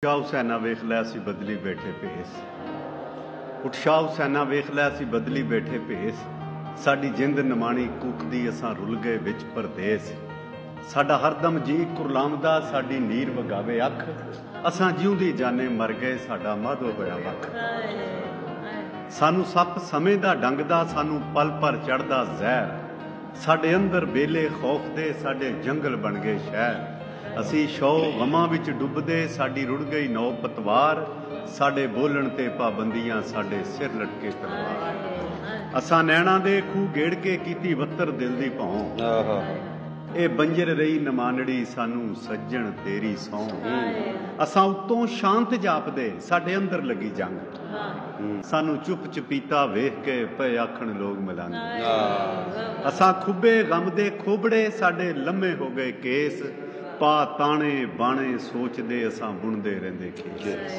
उत्साह हुसैना वेख लै असी बदली बैठे भेस। उत्साह हुसैना वेख लै असी बदली बैठे भेस। साडी जिंद नमाणी कूकदी असां रुल गए विच परदेस। साडा हरदम जी कुरलामदा साडी नीर वगावे अख। असां जिउंदी जाने मर गए साडा माधो होया वख। सानू सप समय दा डंगदा सानू पल पर चढ़दा जहर। साडे अंदर बेले खौफ दे साडे जंगल बन गए शहर। असी शौ गमां विच डुबदे साडी रुड़ गई नौ पतवार। साडे बोलण ते पाबंदियां साडे सिर लटके तलवार। असां नैणा दे खूह गेड़ के कीती वत्तर दिल दी भौं। ए बंजर रही नमानड़ी सानू सज्जण तेरी सौं। असां उत्तों शांत जापदे साडे अंदर लगी जंग। सानू चुप चपीता वेख के पे आखण लोग मलंग। असां खुबे गम दे खोबड़े साडे लम्हे हो गए केस। पा ताने बाणे सोचदे असां बुणदे रहिंदे खेस।